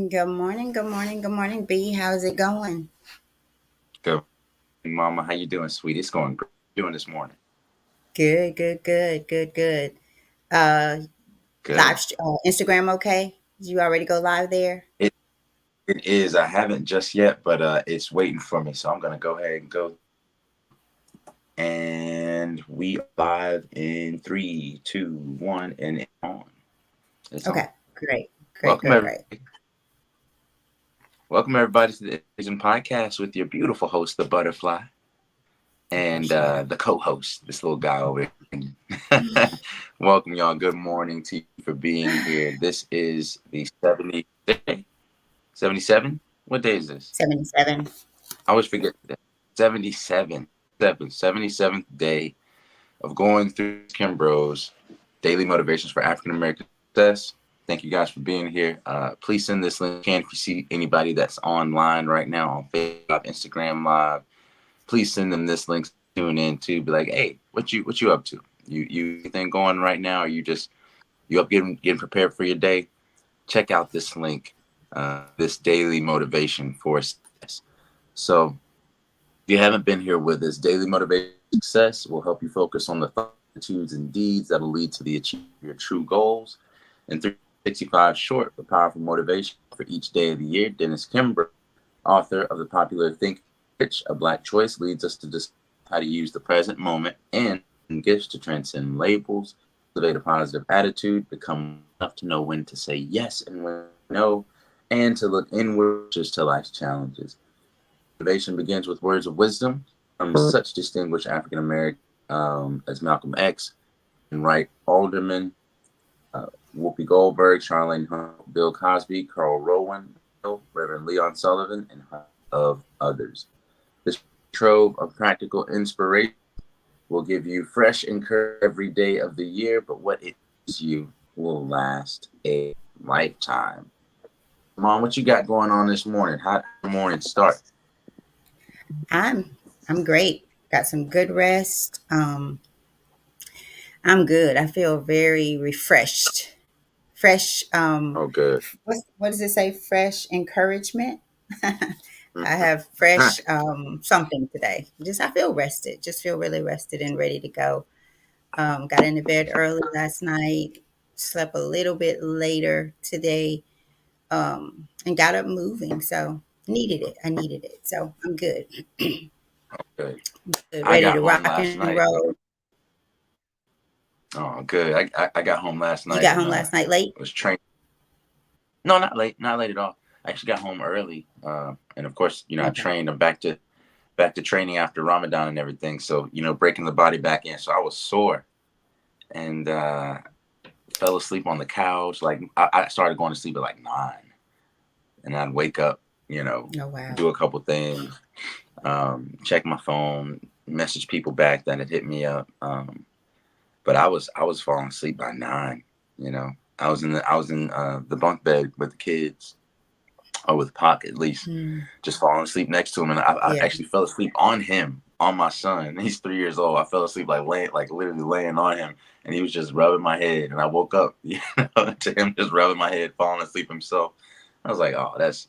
Good morning, good morning, good morning, B. How's it going? Good, Mama. How you doing, sweetie? It's going great. Doing this morning. Good, good, good, good, good. Uh, Good. Instagram okay? Did you already go live there? It it is. I haven't just yet, but it's waiting for me. So I'm gonna go ahead and go. And we are live in 3, 2, 1, and it's on. It's on. Okay, great, great, Welcome great, great. everybody. Welcome everybody to the Asian podcast with your beautiful host, the Butterfly, and Appreciate it. the co-host, this little guy over here. Welcome y'all. Good morning to you for being here. This is the 77. What day is this? 77. I always forget that. 77. 77th day of going through Kimbro's daily motivations for African American success. Thank you guys for being here. Please send this link if you see anybody that's online right now on Facebook, Instagram Live. Please send them this link. Tune in to be like, hey, what you up to? You anything going right now? Or you up getting prepared for your day? Check out this link. This daily motivation for success. So if you haven't been here with us, daily motivation success will help you focus on the thoughts, attitudes, and deeds that will lead to the achievement of your true goals. And 365 short but powerful motivation for each day of the year. Dennis Kimbro, author of the popular Think Rich, A Black Choice, leads us to discuss how to use the present moment and gifts to transcend labels, cultivate a positive attitude, become enough to know when to say yes and when no, and to look inward just to life's challenges. Motivation begins with words of wisdom from such distinguished African Americans as Malcolm X and Wright Alderman, uh, Whoopi Goldberg, Charlene Hunt, Bill Cosby, Carl Rowan, Reverend Leon Sullivan, and of others. This trove of practical inspiration will give you fresh encouragement every day of the year, but what it gives you will last a lifetime. Mom, what you got going on this morning? How did the morning start? I'm great. Got some good rest. I'm good. I feel very refreshed. Fresh, Oh, good. what does it say? Fresh encouragement. I have fresh something today. Just I feel rested. Just feel really rested and ready to go. Got into bed early last night. Slept a little bit later today. And got up moving. So needed it. I needed it. So I'm good. Good. Good. I Ready got to home rock last and night. roll. Oh, good. I got home last You night got and home last night late. was training. No, not late at all. I actually got home early, and of course, I Okay. trained. I'm back to training after Ramadan and everything. So breaking the body back in. So I was sore and fell asleep on the couch. Like I started going to sleep at like 9, and I'd wake up, Oh wow. do a couple things, check my phone, message people back that had hit me up. But I was falling asleep by 9. You know, I was in the bunk bed with the kids, or with Pac at least, Mm, just falling asleep next to him, and I yeah. actually fell asleep on him, on my son. He's 3 years old. I fell asleep like literally laying on him, and he was just rubbing my head, and I woke up, to him just rubbing my head, falling asleep himself. I was like, oh, that's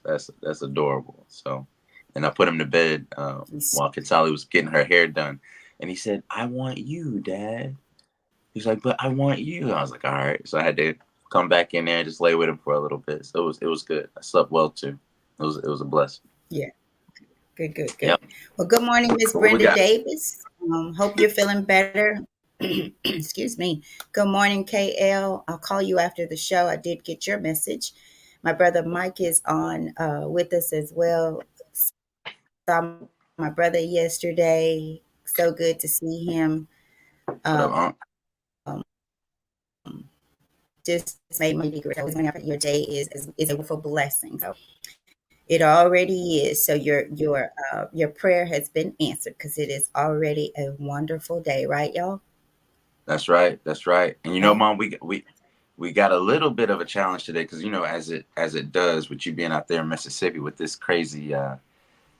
adorable. So, and I put him to bed He's while Katali was getting her hair done, and he said, "I want you, Dad." He's like, "But I want you." I was like, "All right." So I had to come back in there and just lay with him for a little bit. So it was good. I slept well too. It was a blessing. yeah. Good, good, good. Yep. Well, good morning, Miss What we Brenda got? Davis. Hope you're feeling better. Excuse me. Good morning, KL. I'll call you after the show. I did get your message. My brother Mike is on with us as well. Saw my brother yesterday. So good to see him. What up, Um, Unc? just made my degree. So your day is a wonderful blessing. So it already is. So your prayer has been answered because it is already a wonderful day, right, y'all? That's right. That's right. And Okay. Mom, we got a little bit of a challenge today because as it does with you being out there in Mississippi with this crazy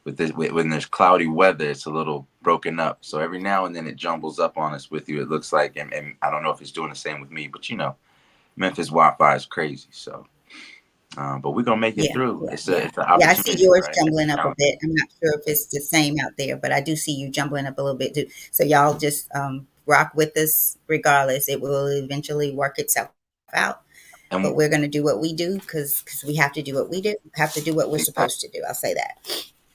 when there's cloudy weather, it's a little broken up. So every now and then it jumbles up on us with you. It looks like, and I don't know if it's doing the same with me, but Memphis Wi-Fi is crazy. So But we're gonna make it Yeah, through. yeah, It's yeah. an Yeah, I see opportunity, yours right? It's jumbling a up a challenge. bit. I'm not sure if it's the same out there, but I do see you jumbling up a little bit too. So y'all just rock with us regardless. It will eventually work itself out. But And we're going to do what we do because we have to do what we do. Have to do what we're supposed to do. I'll say that.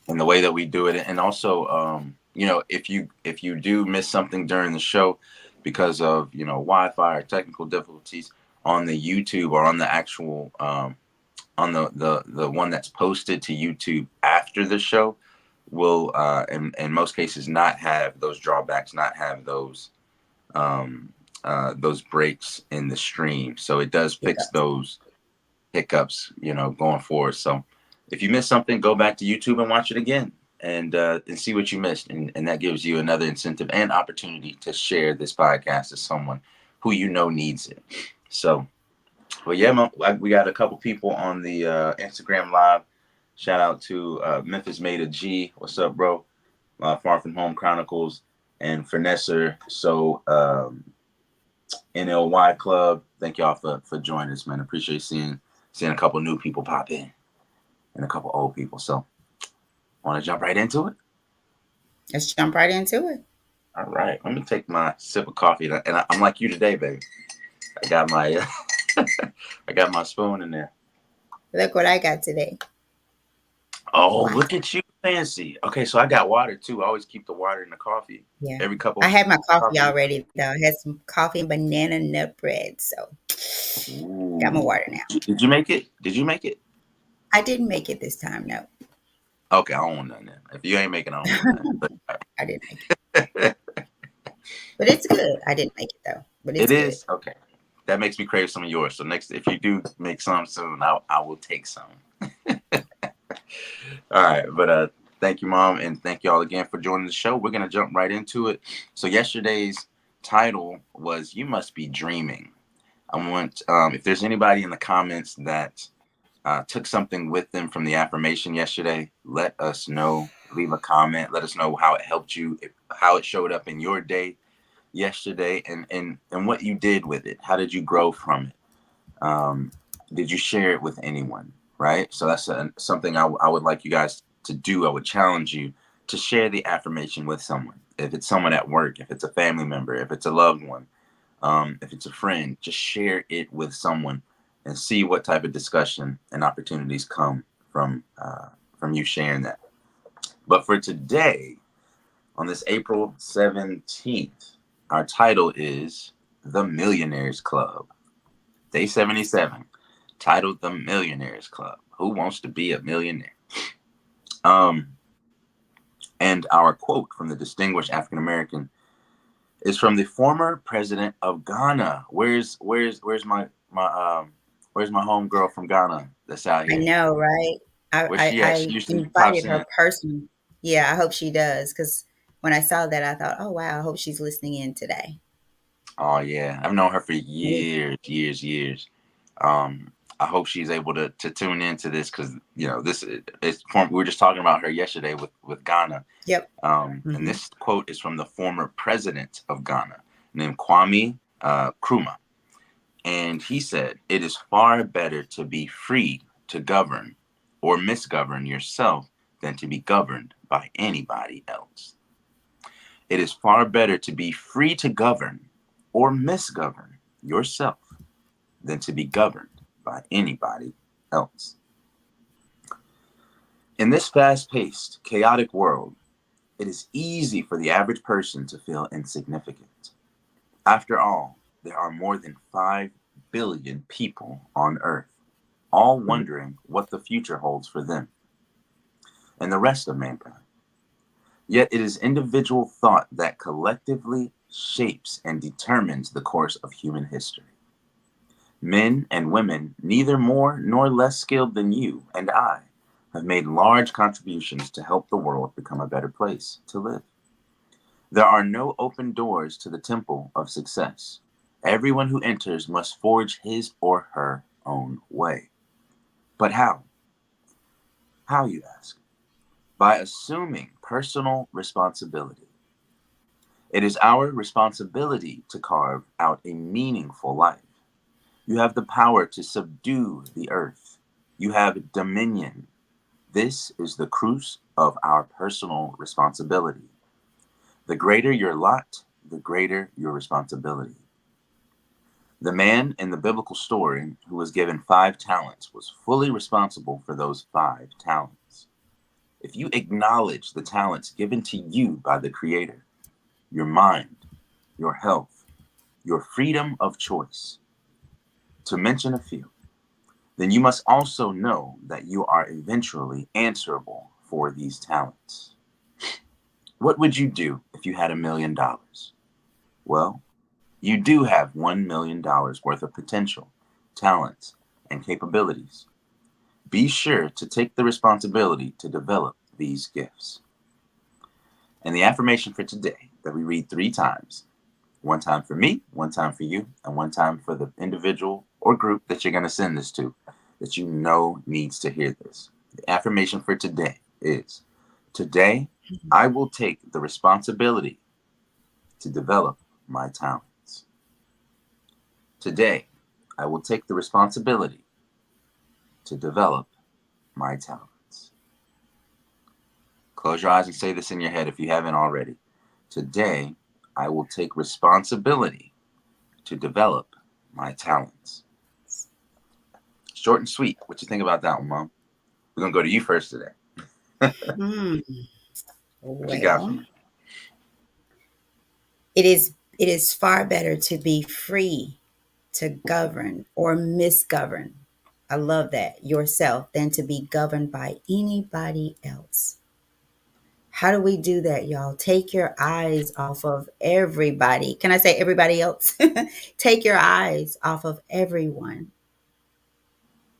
the way that we do it, and also, if you do miss something during the show because of Wi-Fi or technical difficulties on the YouTube or on the actual on the one that's posted to YouTube after the show, will in most cases not have those drawbacks, not have those breaks in the stream. So it does Pick fix up. those hiccups, going forward. So if you missed something, go back to YouTube and watch it again, and see what you missed, and that gives you another incentive and opportunity to share this podcast to someone who needs it. So, well, yeah, we got a couple people on the Instagram live. Shout out to Memphis Made a G. What's up, bro? Far From Home Chronicles and Finesser. So, NLY Club. Thank y'all for joining us, man. Appreciate seeing a couple new people pop in and a couple old people. So, want to jump right into it? Let's jump right into it. All right. Let me take my sip of coffee, and I'm like you today, baby. I got my I got my spoon in there. Look what I got today. Oh, Wow. look at you, fancy. Okay, so I got water too. I always keep the water in the coffee Yeah. every I couple had my coffee coffee. already though. I had some coffee and banana nut bread. So got my Ooh. water now. Did you make it? Did you make it? I didn't make it this time. No, Okay, I don't want nothing then. If you ain't making, I don't want nothing. I didn't make it. But But it's good. I didn't make it though. But it it's good. is okay. That makes me crave some of yours. So next, if you do make some soon, I will take some. All right, but thank you, Mom, and thank y'all again for joining the show. We're gonna jump right into it. So yesterday's title was "You Must Be Dreaming." I want if there's anybody in the comments that took something with them from the affirmation yesterday, let us know. Leave a comment. Let us know how it helped you, how it showed up in your day yesterday, and what you did with it. How did you grow from it? Did you share it with anyone? Right. So that's something I would like you guys to do. I would challenge you to share the affirmation with someone. If it's someone at work, if it's a family member, if it's a loved one, if it's a friend, just share it with someone and see what type of discussion and opportunities come from you sharing that. But for today, on this April 17th, our title is The Millionaires Club. Day 77, titled The Millionaires Club. Who wants to be a millionaire? Um, and our quote from the distinguished African American is from the former president of Ghana. Where's my homegirl from Ghana that's out I here? know, right? Where's she at? She I usually pops invited in. her personally. Yeah, I hope she does because when I saw that, I thought, oh wow, I hope she's listening in today. Oh yeah, I've known her for Me. years. Um, I hope she's able to tune into this because this is we were just talking about her yesterday with Ghana. Yep. And Hmm. this quote is from the former president of Ghana, named Kwame Nkrumah. And he said, "It is far better to be free to govern or misgovern yourself than to be governed by anybody else. It is far better to be free to govern or misgovern yourself than to be governed by anybody else." In this fast paced, chaotic world, it is easy for the average person to feel insignificant. After all, there are more than 5 billion people on Earth, all wondering what the future holds for them and the rest of mankind. Yet it is individual thought that collectively shapes and determines the course of human history. Men and women, neither more nor less skilled than you and I, have made large contributions to help the world become a better place to live. There are no open doors to the temple of success. Everyone who enters must forge his or her own way. But how? How, you ask? By assuming personal responsibility. It is our responsibility to carve out a meaningful life. You have the power to subdue the earth. You have dominion. This is the cruise of our personal responsibility. The greater your lot, the greater your responsibility. The man in the biblical story who was given 5 talents was fully responsible for those 5 talents. If you acknowledge the talents given to you by the Creator, your mind, your health, your freedom of choice, to mention a few, then you must also know that you are eventually answerable for these talents. What would you do if you had $1 million? Well, you do have $1 million worth of potential, talents, and capabilities. Be sure to take the responsibility to develop these gifts. And the affirmation for today that we read 3 times, one time for me, one time for you, and one time for the individual or group that you're going to send this to, that you know needs to hear this. The affirmation for today is, today I will take the responsibility to develop my talents. Today I will take the responsibility to develop my talents. Close your eyes and say this in your head if you haven't already. Today I will take responsibility to develop my talents. Short and sweet. What you think about that one, Mom? We're gonna go to you first today. Hmm. What you got for Well, me? it is far better to be free to govern or misgovern. I love that, yourself, than to be governed by anybody else. How do we do that, y'all? Take your eyes off of everybody. Can I say everybody else? Take your eyes off of everyone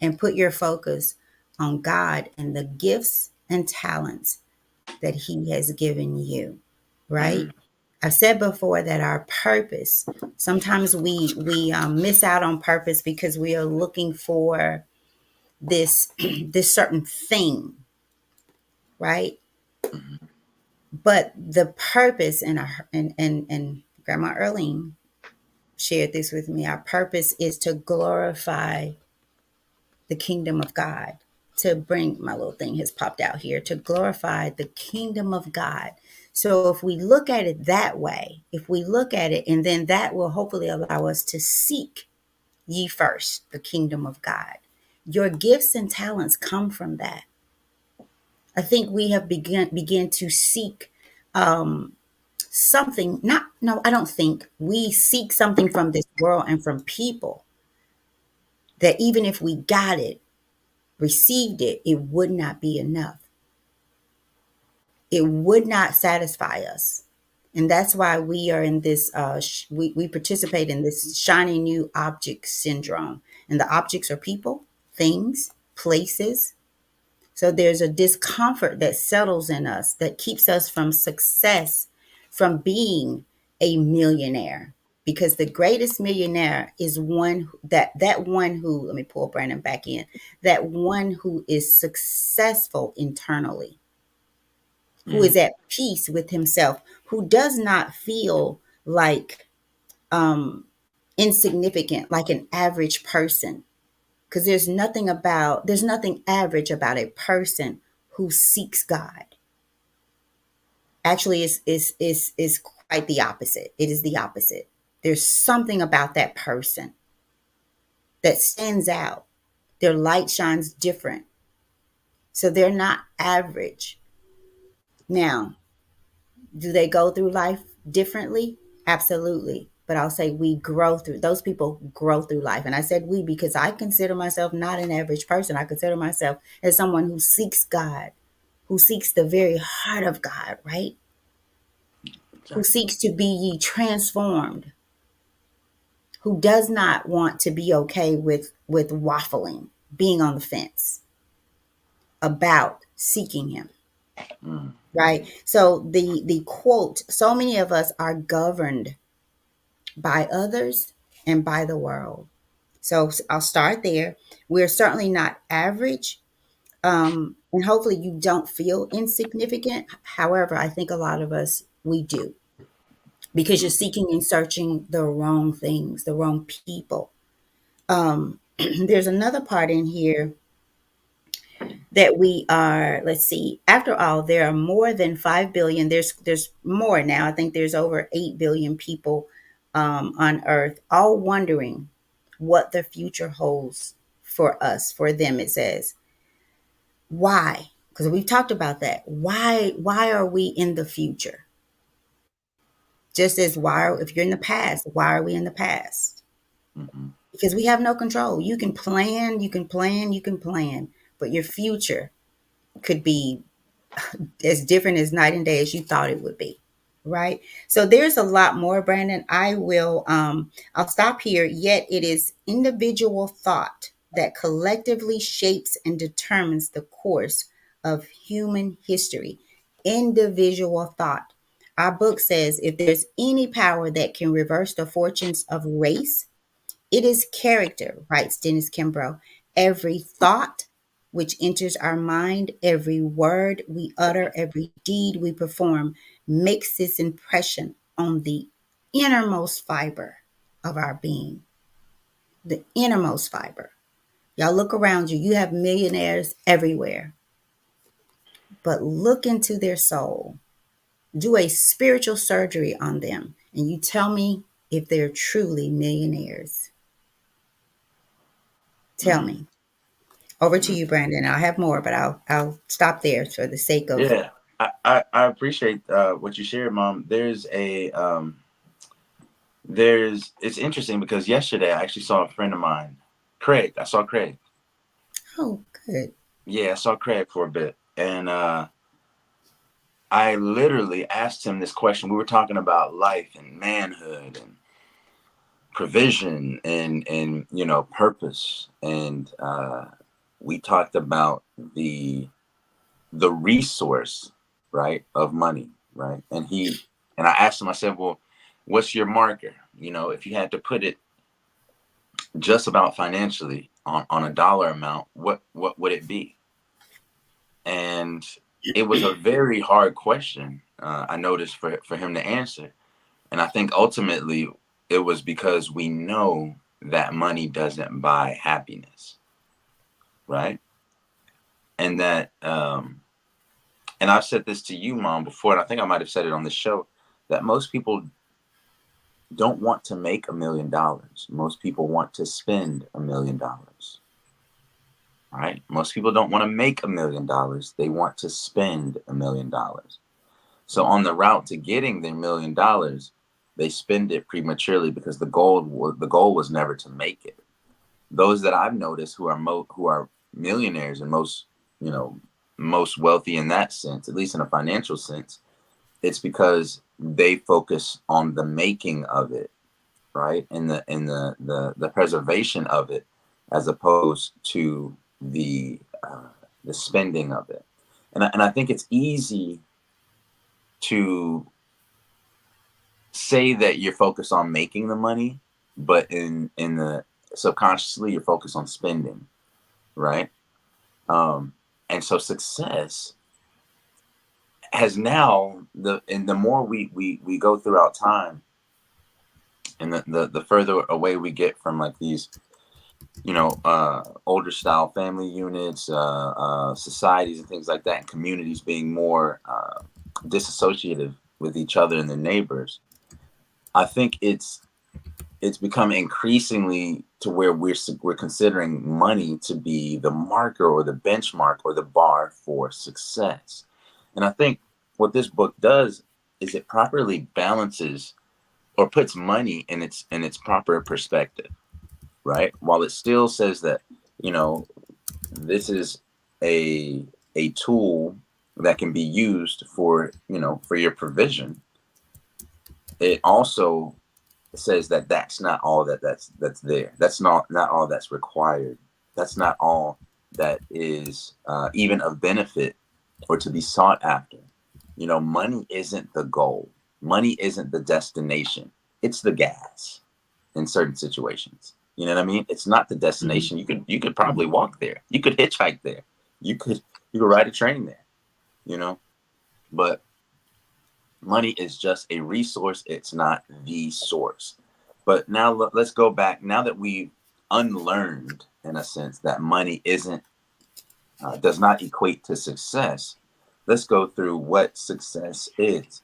and put your focus on God and the gifts and talents that He has given you, right? Mm, I've said before that our purpose, sometimes we miss out on purpose because we are looking for this this certain thing, right? mm, But the purpose and Grandma Earlene shared this with me. Our purpose is to glorify the kingdom of God. To bring, my little thing has popped out here, to glorify the kingdom of God. So if we look at it that way, if we look at it, and then that will hopefully allow us to seek ye first the kingdom of God. Your gifts and talents come from that. I think we have begun to seek something. Not no, I don't think we seek something from this world and from people that even if we got it, received it, it would not be enough. It would not satisfy us. And that's why we are in this, we participate in this shiny new object syndrome. And the objects are people, things, places. So there's a discomfort that settles in us that keeps us from success, from being a millionaire. Because the greatest millionaire is that one who, let me pull Brandon back in, that one who is successful internally, who mm, is at peace with himself, who does not feel like um, insignificant, like an average person. Because there's nothing average about a person who seeks God. Actually, is quite the opposite. It is the opposite. There's something about that person that stands out. Their light shines different. So they're not average. Now, do they go through life differently? Absolutely. But I'll say those people grow through life. And I said we because I consider myself not an average person. I consider myself as someone who seeks God, who seeks the very heart of God, right? Who exactly. seeks to be ye transformed, who does not want to be okay with waffling, being on the fence about seeking him. Mm, Right. So the quote, so many of us are governed by others and by the world. So I'll start there. We're certainly not average. And hopefully you don't feel insignificant. However, I think a lot of us, we do, because you're mm, seeking and searching the wrong things, the wrong people. There's another part in here that we are, let's see, after all, there are more than 5 billion. There's more now. I think there's over 8 billion people on earth, all wondering what the future holds for us, for them, it says. Why? Because we've talked about that. Why are we in the future? Just as why, if you're in the past, why are we in the past? Mm-hmm. Because we have no control. You can plan, you can plan, you can plan, but your future could be as different as night and day as you thought it would be. Right. So there's a lot more, Brandon. I'll stop here. Yet it is individual thought that collectively shapes and determines the course of human history. Individual thought. Our book says if there's any power that can reverse the fortunes of race, it is character, writes Dennis Kimbro. Every thought which enters our mind, every word we utter, every deed we perform makes its impression on the innermost fiber of our being. The innermost fiber. Y'all look around you. You have millionaires everywhere, but look into their soul. Do a spiritual surgery on them, and you tell me if they're truly millionaires. Tell Mm-hmm. me. Over to you, Brandon. I'll have more, but I'll stop there for the sake of. Yeah, I appreciate what you shared, Mom. There's it's interesting because yesterday I actually saw a friend of mine, Craig. I saw Craig. Oh, good. Yeah, I saw Craig for a bit, and I literally asked him this question. We were talking about life and manhood and provision and purpose, and we talked about the resource, right, of money, right? And I asked him, I said, well, what's your marker? If you had to put it just about financially on a dollar amount, what would it be? And it was a very hard question, I noticed, for him to answer. And I think ultimately it was because we know that money doesn't buy happiness, right? And that and I've said this to you, Mom, before, and I think I might have said it on the show, that most people don't want to make $1 million. Most people want to spend $1 million. Right? Most people don't want to make $1 million. They want to spend $1 million. So on the route to getting their $1 million, they spend it prematurely because the goal was never to make it. Those that I've noticed who are millionaires and you know most wealthy in that sense, at least in a financial sense, it's because they focus on the making of it, right? And the preservation of it, as opposed to the spending of it. And I think it's easy to say that you're focused on making the money, but in the subconsciously you're focused on spending, right? Um, and so success has now the more we go throughout time, and the further away we get from like these older style family units, societies and things like that, and communities being more disassociative with each other and their neighbors. I think it's become increasingly to where we're considering money to be the marker or the benchmark or the bar for success. And I think what this book does is it properly balances or puts money in its proper perspective, right? While it still says that, you know, this is a a tool that can be used for your provision, it also says that that's not all that's there. That's not all that's required. That's not all that is even of benefit or to be sought after. Money isn't the goal. Money isn't the destination. It's the gas in certain situations. You know what I mean? It's not the Mhm. destination. You could probably walk there. You could hitchhike there. You could ride a train there. You know, but money is just a resource. It's not the source. But now let's go back. Now that we've unlearned, in a sense, that money isn't does not equate to success, let's go through what success is.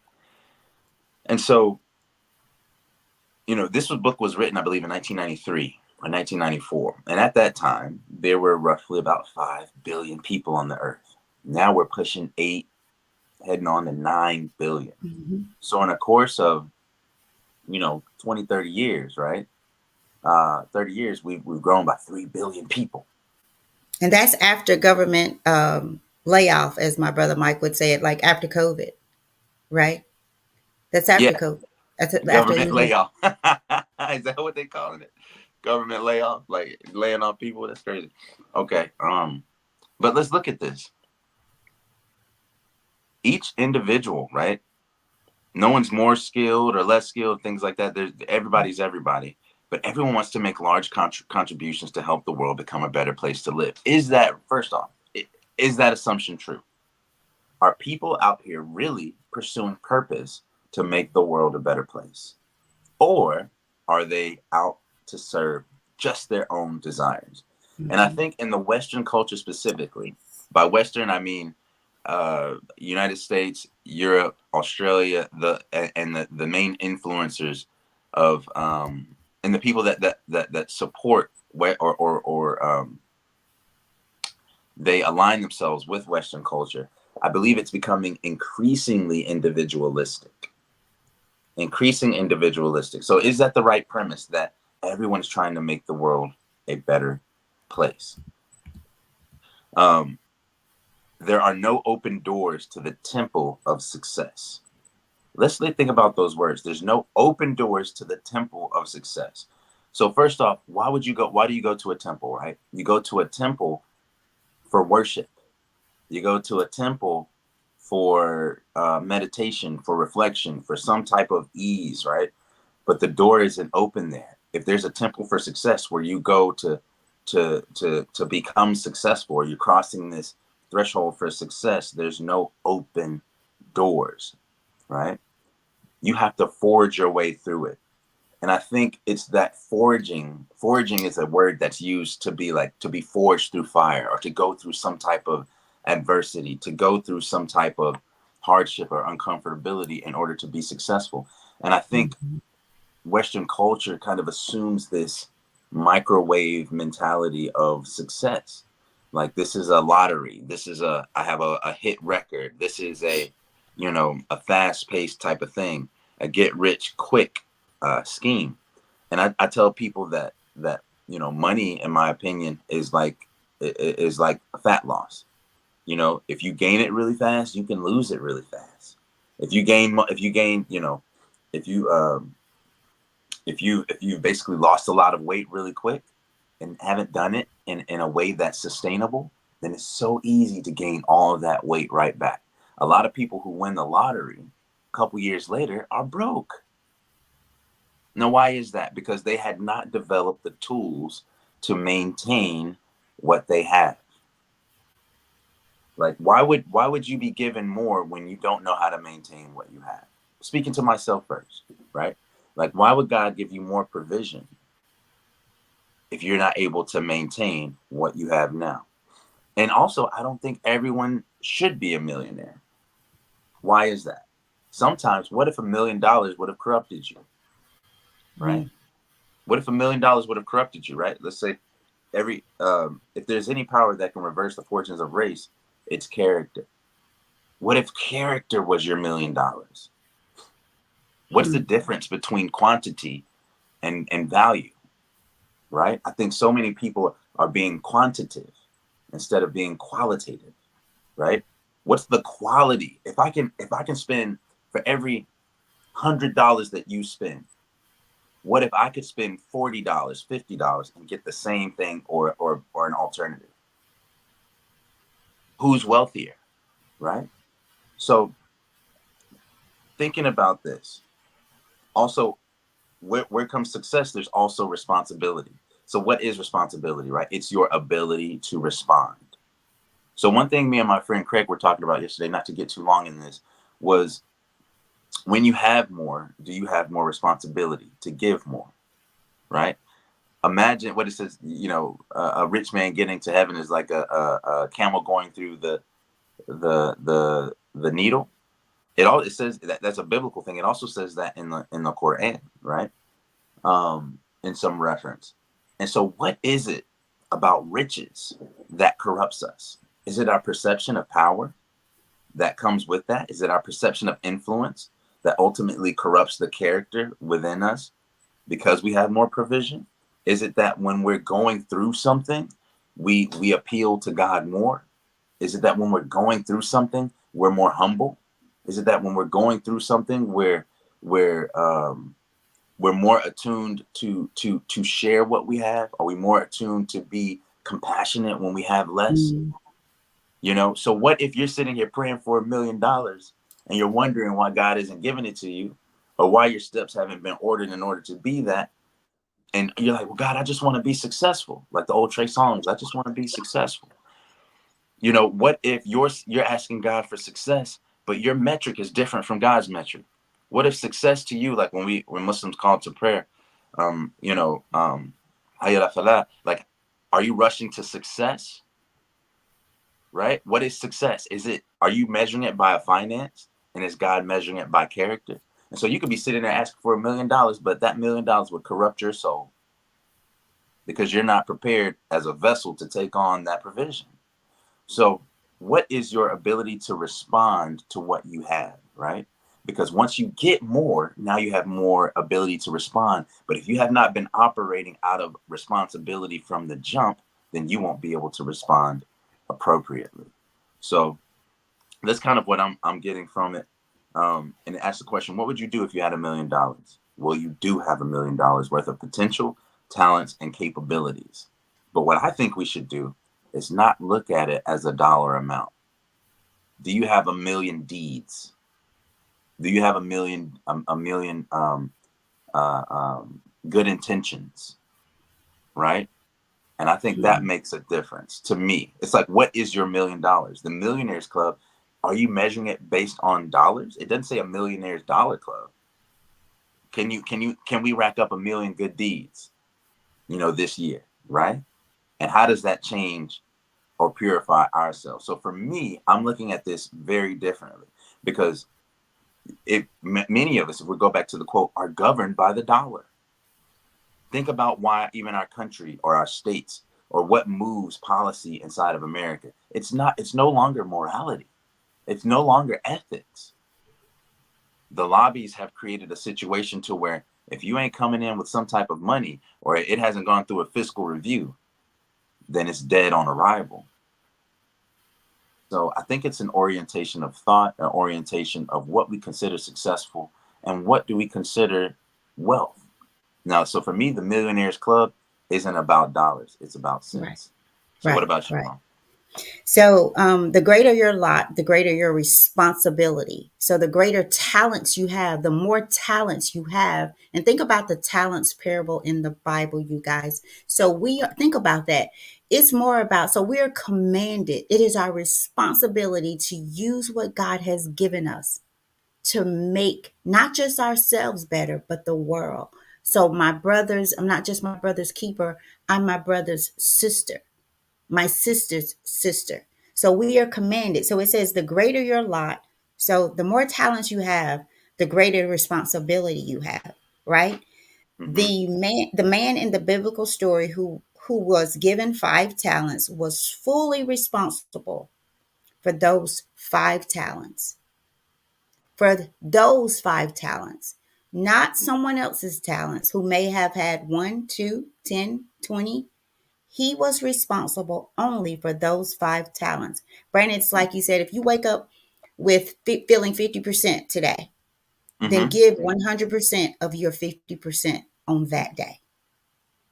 And so, this book was written, I believe, in 1993 or 1994. And at that time, there were roughly about 5 billion people on the earth. Now we're pushing 8, heading on to 9 billion. Mhm. So in a course of, 20, 30 years, right? 30 years, we've grown by 3 billion people. And that's after government layoff, as my brother Mike would say it, like after COVID, right? That's after Yeah, COVID. That's after government the layoff. Is that what they calling it? Government layoff, like laying off people? That's crazy. Okay. But let's look at this. Each individual, right? No one's more skilled or less skilled, things like that. Everybody's everybody, but everyone wants to make large contributions to help the world become a better place to live. Is that, first off, is that assumption true? Are people out here really pursuing purpose to make the world a better place? Or are they out to serve just their own desires? And I Mhm. think in the Western culture specifically, by Western, I mean United States, Europe, Australia, the main influencers of and the people that support or they align themselves with Western culture. I believe it's becoming increasing individualistic. So is that the right premise, that everyone's trying to make the world a better place? Um, there are no open doors to the temple of success. Let's think about those words. There's no open doors to the temple of success. So first off, why do you go to a temple, right? You go to a temple for worship. You go to a temple for meditation, for reflection, for some type of ease, right? But the door isn't open there. If there's a temple for success where you go to become successful, or you're crossing this threshold for success, there's no open doors, right? You have to forge your way through it. And I think it's that forging is a word that's used to be like to be forged through fire, or to go through some type of adversity, to go through some type of hardship or uncomfortability in order to be successful. And I think Mhm. Western culture kind of assumes this microwave mentality of success. Like, this is a lottery. I have a hit record. This is a fast paced type of thing, a get rich quick scheme. And I tell people that money, in my opinion, is like a fat loss. If you gain it really fast, you can lose it really fast. If you gain, if you if you basically lost a lot of weight really quick and haven't done it in a way that's sustainable, then it's so easy to gain all of that weight right back. A lot of people who win the lottery a couple years later are broke. Now, why is that? Because they had not developed the tools to maintain what they have. Like, why would you be given more when you don't know how to maintain what you have? Speaking to myself first, right? Like, why would God give you more provision if you're not able to maintain what you have now? And also, I don't think everyone should be a millionaire. Why is that? Sometimes, what if $1 million would have corrupted you, right? Mhm. What if $1 million would have corrupted you, right? Let's say if there's any power that can reverse the fortunes of race, it's character. What if character was your $1 million? What's the Mhm. difference between quantity and value, right? I think so many people are being quantitative instead of being qualitative, right? What's the quality? If I can spend for every $100 that you spend, what if I could spend $40, $50 and get the same thing, or an alternative? Who's wealthier, right? So thinking about this, also, where comes success, there's also responsibility. So what is responsibility, right? It's your ability to respond. So one thing me and my friend Craig were talking about yesterday, not to get too long in this, was when you have more, do you have more responsibility to give more, right? imagine what it says. A rich man getting to heaven is like a camel going through the needle. It says that's a biblical thing. It also says that in the Quran, right? In some reference. And so, what is it about riches that corrupts us? Is it our perception of power that comes with that? Is it our perception of influence that ultimately corrupts the character within us because we have more provision? Is it that when we're going through something, we appeal to God more? Is it that when we're going through something, we're more humble? Is it that when we're going through something, we're more attuned to share what we have? Are we more attuned to be compassionate when we have less? Mm. So what if you're sitting here praying for $1 million and you're wondering why God isn't giving it to you, or why your steps haven't been ordered in order to be that? And you're like, well, God, I just want to be successful, like the old Trey songs. I just want to be successful. What if you're asking God for success, but your metric is different from God's metric? What if success to you, like when Muslims call to prayer, hayya la falah, like, are you rushing to success? Right? What is success? Are you measuring it by a finance, and is God measuring it by character? And so you could be sitting there asking for $1 million, but that $1 million would corrupt your soul because you're not prepared as a vessel to take on that provision. So, what is your ability to respond to what you have, right? Because once you get more, now you have more ability to respond. But if you have not been operating out of responsibility from the jump, then you won't be able to respond appropriately. So that's kind of what I'm getting from it. And ask the question: what would you do if you had $1 million? Well, you do have $1 million worth of potential, talents, and capabilities. But what I think we should do is not look at it as a dollar amount. Do you have a million deeds? Do you have a million good intentions? Right? And I think that Mm. makes a difference to me. It's like, what is your $1 million? The Millionaires Club, are you measuring it based on dollars? It doesn't say a Millionaires Dollar Club. Can we rack up a million good deeds, this year, right? And how does that change or purify ourselves? So for me, I'm looking at this very differently, because many of us, if we go back to the quote, are governed by the dollar. Think about why even our country or our states, or what moves policy inside of America. It's no longer morality. It's no longer ethics. The lobbies have created a situation to where if you ain't coming in with some type of money, or it hasn't gone through a fiscal review, then it's dead on arrival. So I think it's an orientation of thought, an orientation of what we consider successful, and what do we consider wealth. Now, so for me, the Millionaires Club isn't about dollars; it's about Right, sense. So, what right, about you, right. Mom? So, the greater your lot, the greater your responsibility. So, the greater talents you have, the more talents you have. And think about the talents parable in the Bible, you guys. So, think about that. It's more about, so we are commanded, it is our responsibility to use what God has given us to make not just ourselves better, but the world. So, my brothers, I'm not just my brother's keeper, I'm my brother's sister, my sister's sister. So we are commanded. So it says, the greater your lot. So the more talents you have, the greater responsibility you have, right? Mm-hmm. The man in the biblical story who was given 5 talents was fully responsible for those 5 talents. For those 5 talents, not someone else's talents who may have had 1, 2, 10, 20. He was responsible only for those 5 talents. Brandon, it's like you said, if you wake up with feeling 50% today, then Mm-hmm. give 100% of your 50% on that day.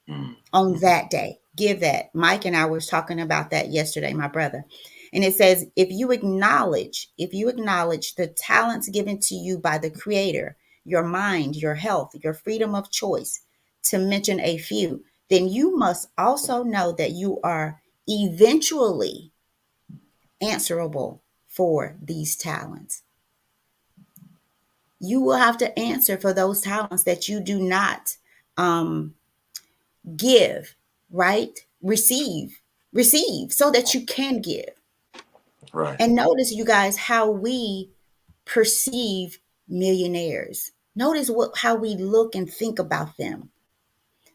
On Mm-hmm. that day, give that. Mike and I was talking about that yesterday, my brother. And it says, if you acknowledge the talents given to you by the Creator, your mind, your health, your freedom of choice, to mention a few, then you must also know that you are eventually answerable for these talents. You will have to answer for those talents that you do not um, give, right? Receive so that you can give. Right. And notice, you guys, how we perceive millionaires. Notice how we look and think about them.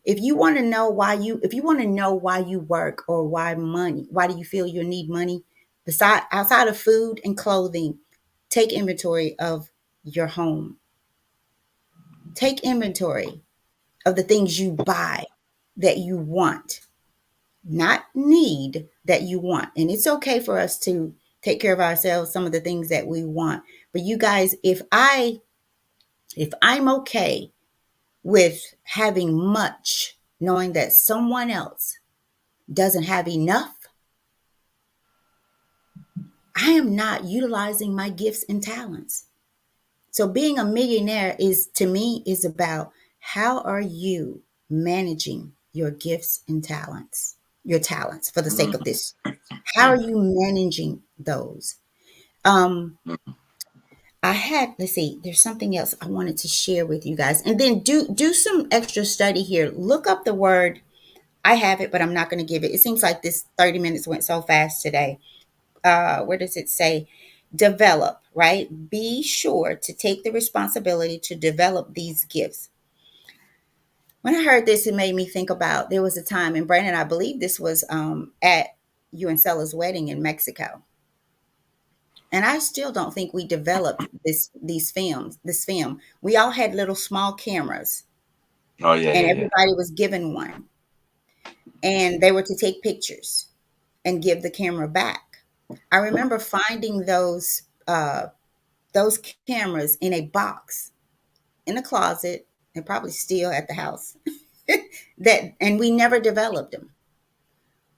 If you want to know why you work, or why do you feel you need money, outside of food and clothing, take inventory of your home. Take inventory of the things you buy that you want, not need, that you want. And it's okay for us to take care of ourselves, some of the things that we want. But you guys, if I'm okay with having much, knowing that someone else doesn't have enough, I am not utilizing my gifts and talents. So being a millionaire is, to me, is about how are you managing your gifts and talents, your talents for the sake of Mm-hmm. this. How are you managing those? Um, let's see, there's something else I wanted to share with you guys. And then do some extra study here. Look up the word. I have it, but I'm not going to give it. It seems like this 30 minutes went so fast today. Where does it say? Develop, right? Be sure to take the responsibility to develop these gifts. When I heard this, it made me think about, there was a time, and Brandon, I believe this was at you and Stella's wedding in Mexico. And I still don't think we developed this film. We all had little small cameras, Oh yeah, and yeah, yeah. everybody was given one. And they were to take pictures and give the camera back. I remember finding those cameras in a box in a closet, and probably still at the house. And we never developed them.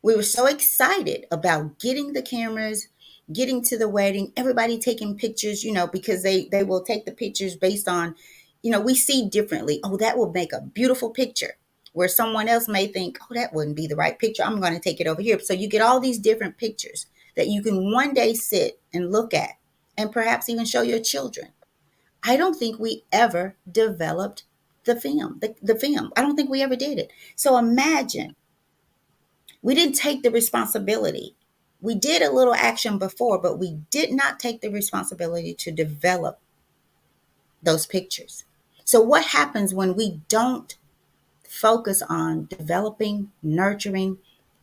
We were so excited about getting the cameras, getting to the wedding, everybody taking pictures, because they will take the pictures based on, we see differently. Oh, that will make a beautiful picture. Where someone else may think, oh, that wouldn't be the right picture, I'm going to take it over here. So you get all these different pictures that you can one day sit and look at, and perhaps even show your children. I don't think we ever developed the film. I don't think we ever did it. So imagine, we didn't take the responsibility. We did a little action before, but we did not take the responsibility to develop those pictures. So what happens when we don't focus on developing, nurturing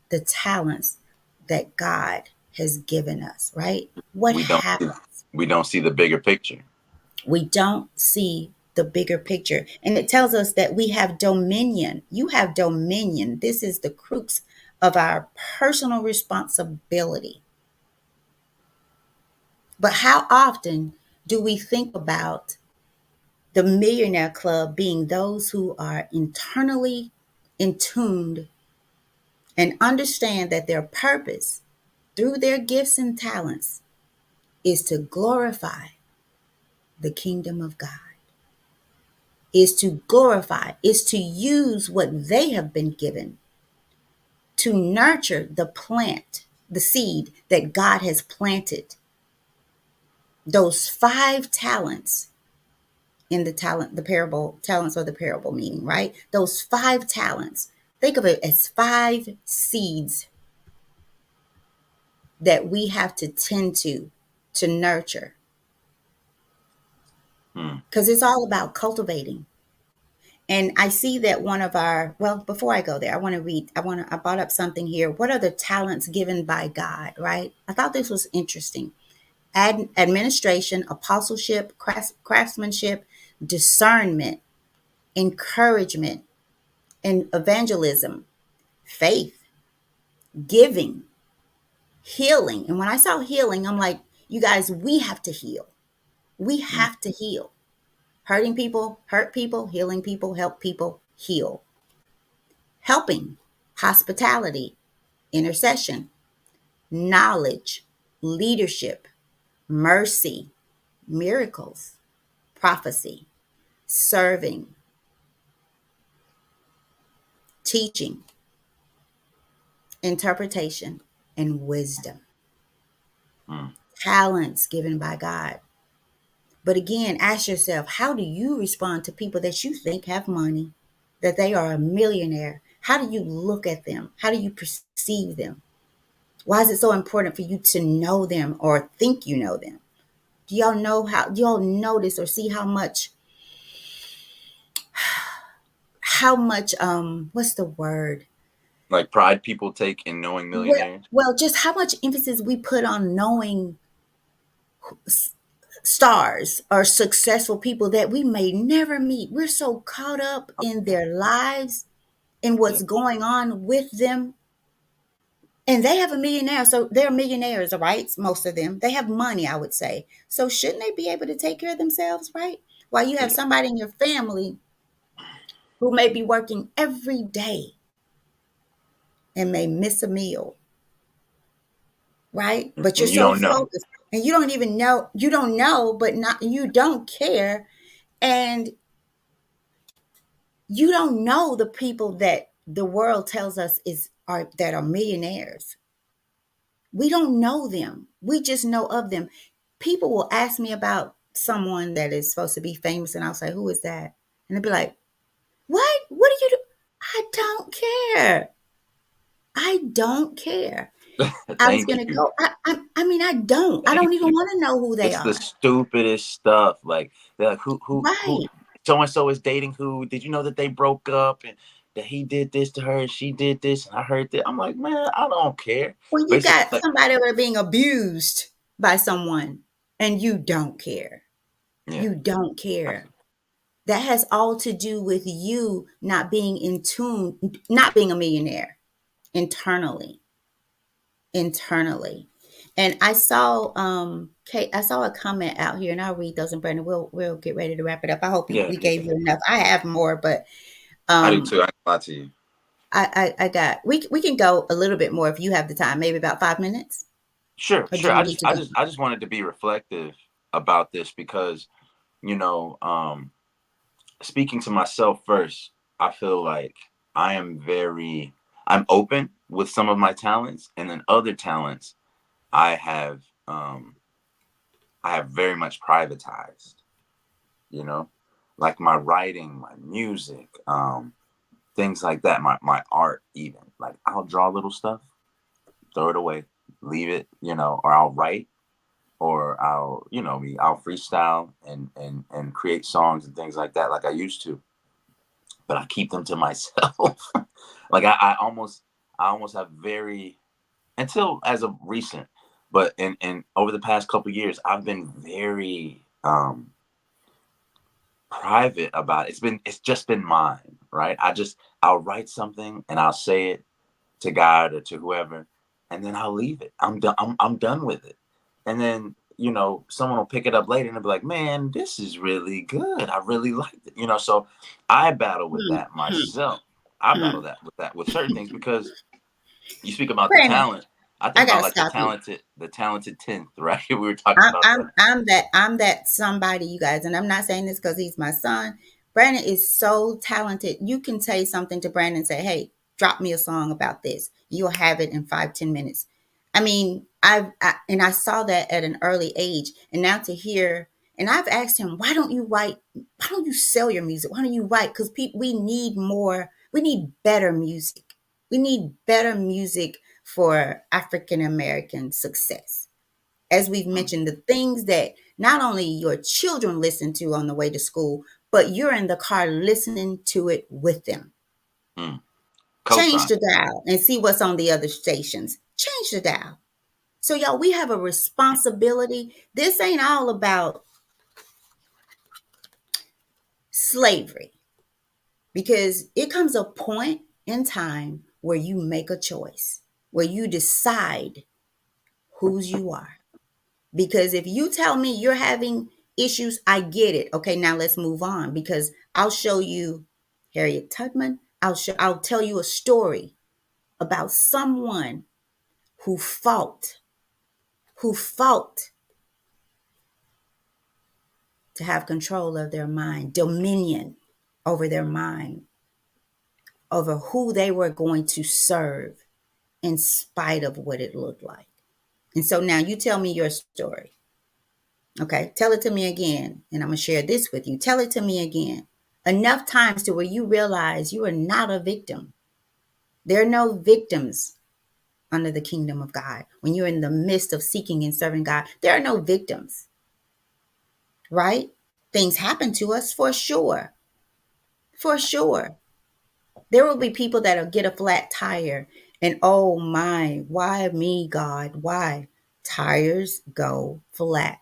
the talents that God has given us, right? What We don't happens? we don't see the bigger picture. We don't see the bigger picture. And it tells us that we have dominion. You have dominion. This is the crux of our personal responsibility. But how often do we think about the Millionaire Club being those who are internally in tuned and understand that their purpose through their gifts and talents is to glorify the kingdom of God, is to use what they have been given to nurture the plant, the seed that God has planted. Those 5 talents in the parable, talents or the parable meaning, right? Those 5 talents. Think of it as 5 seeds that we have to tend to nurture. Hmm. Because it's all about cultivating. And I see that before I go there, I want to read, I brought up something here. What are the talents given by God, right? I thought this was interesting. Administration, apostleship, craftsmanship, discernment, encouragement, and evangelism, faith, giving, healing. And when I saw healing, I'm like, you guys, we have to heal. We Hmm. have to heal. Hurting people, hurt people, healing people, help people, heal. Helping, hospitality, intercession, knowledge, leadership, mercy, miracles, prophecy, serving, teaching, interpretation, and wisdom. Hmm. Talents given by God. But again, ask yourself, how do you respond to people that you think have money, that they are a millionaire? How do you look at them? How do you perceive them? Why is it so important for you to know them or think you know them? Do y'all notice or see how much what's the word? Like pride people take in knowing Well, millionaires. just how much emphasis we put on knowing stars or successful people that we may never meet. We're so caught up in Yeah, their lives and yeah. what's going on with them. And they have a millionaire, so they're millionaires, right? Most of them. They have money, I would say. So shouldn't they be able to take care of themselves, right? While you have Yeah. somebody in your family who may be working every day and may miss a meal, right? But you're And you so don't know. focused and you don't even know, you don't know, but not you don't care. And you don't know the people that the world tells us is are that are millionaires. We don't know them. We just know of them. People will ask me about someone that is supposed to be famous, and I'll say, "Who is that?" And they'll be like, "What? What do you do?" I don't care. I don't care. I was Thank gonna you. go. I mean, I don't. I Thank don't even you. want to know who they It's the are. stupidest stuff. Like they're like, who? Right. So and so is dating who? Did you know that they broke up and that he did this to her and she did this and I heard that? I'm like, man, I don't care. When you Basically, got like, somebody that are being abused by someone and you don't care. yeah, You don't care. That has all to do with you not being in tune, not being a millionaire internally, internally. And I saw a comment out here, and I'll read those. And Brandon, we'll get ready to wrap it up. I hope yeah, we yeah. gave you enough. I have more, but I do um, too. I ain't gonna lie to you. I got we can go a little bit more if you have the time, maybe about 5 minutes, Sure, or do sure. you need to go? I just wanted to be reflective about this because you know, speaking to myself first, I feel like I am very I'm open with some of my talents, and then other talents I have um I have very much privatized, you know, like my writing, my music, things like that, my art even. Like I'll draw little stuff, throw it away, leave it, or I'll write or I'll, I'll freestyle and create songs and things like that like I used to, but I keep them to myself. Like I almost have very until as of recent, but in over the past couple of years, I've been very private about it. It's just been mine, right? I'll write something and I'll say it to God or to whoever, and then I'll leave it. I'm done. I'm done with it. And then someone will pick it up later and they'll be like, "Man, this is really good. I really liked it." So I battle with Hmm, that hmm, myself. I hmm. battle that with certain things because you speak about the Brandon, talent. I think I about gotta like stop you. the talented tenth, right? We were talking about that. I'm that somebody, you guys, and I'm not saying this because he's my son. Brandon is so talented. You can say something to Brandon and say, "Hey, drop me a song about this." You'll have it in 5-10 minutes. I mean, and I saw that at an early age, and now to hear, and I've asked him, "Why don't you write? Why don't you sell your music? Why don't you write? Because we need more. We need better music. We need better music for African American success." As we've Mm, mentioned, the things that not only your children listen to on the way to school, but you're in the car listening to it with them. mm. Change Cosign. the dial and see what's on the other stations. Change the dial. So, y'all, we have a responsibility. This ain't all about slavery because it comes a point in time where you make a choice, where you decide whose you are. Because if you tell me you're having issues, I get it. Okay, now let's move on because I'll show you Harriet Tubman. I'll tell you a story about someone who fought to have control of their mind, dominion over their mind, over who they were going to serve in spite of what it looked like. And so now you tell me your story. Okay, tell it to me again. And I'm going to share this with you. Tell it to me again. Enough times to where you realize you are not a victim. There are no victims under the kingdom of God. When you're in the midst of seeking and serving God, there are no victims, right? Things happen to us for sure. For sure. There will be people that'll get a flat tire and oh my, why me, God? Why? Tires go flat.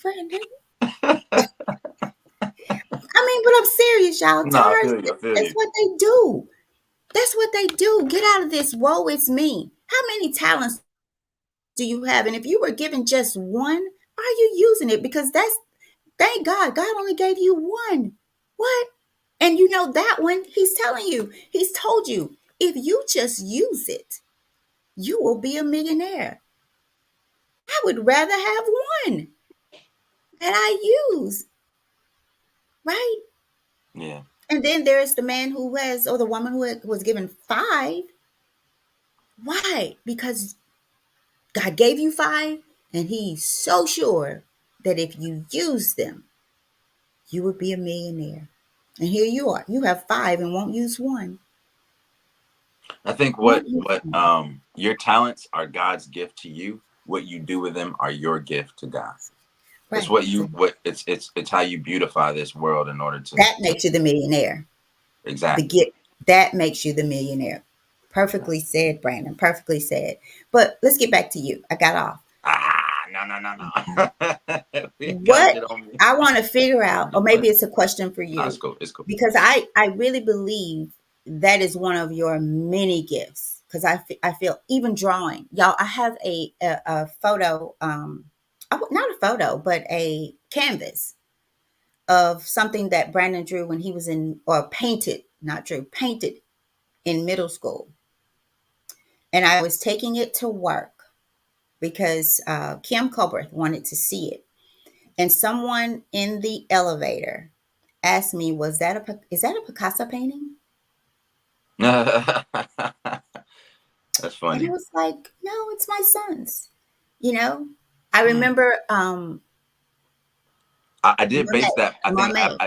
Brandon, I mean, but I'm serious, y'all. No, I Tires, feel you. I feel that's you. what they do. That's what they do. Get out of this. Woe is me. How many talents do you have? And if you were given just one, are you using it? Because that's, thank God, God only gave you one. What? And you know that one, he's telling you, he's told you, if you just use it, you will be a millionaire. I would rather have one that I use, right? Yeah. And then there's the man who has, or the woman who was given five. Why? Because God gave you five, and he's so sure that if you use them, you would be a millionaire. And here you are. You have five and won't use one. I think Won't use what one. your talents are God's gift to you. What you do with them are your gift to God. It's Right. what you what it's how you beautify this world in order That to makes you the millionaire. The exactly. get that makes you the millionaire. Perfectly said, Brandon. Perfectly said. But let's get back to you. I got off. No, no, no, no. You gotta What get on me. I want to figure out, or No, maybe it's a question for it's you, cool. It's cool. because I really believe that is one of your many gifts. Because I feel even drawing, y'all. I have a photo, not a photo, but a canvas of something that Brandon drew when he was in, or painted, not drew, painted in middle school. And I was taking it to work because Kim Colbert wanted to see it. And someone in the elevator asked me, is that a Picasso painting? That's And I funny. was like, no, it's my son's. You know, I Mm. remember I did base that. I think Mame.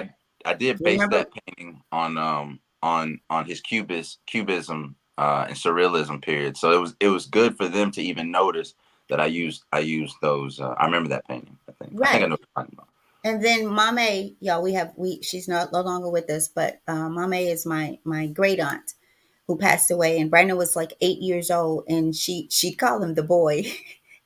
I did You base remember? that painting on his cubism and surrealism period. So it was good for them to even notice that I used those. I remember that painting. I think I Right. know what you're talking about. And then Mame, y'all, she's not no longer with us, but Mame is my great aunt who passed away, and Brandon was like 8 years old, and she'd call him the boy.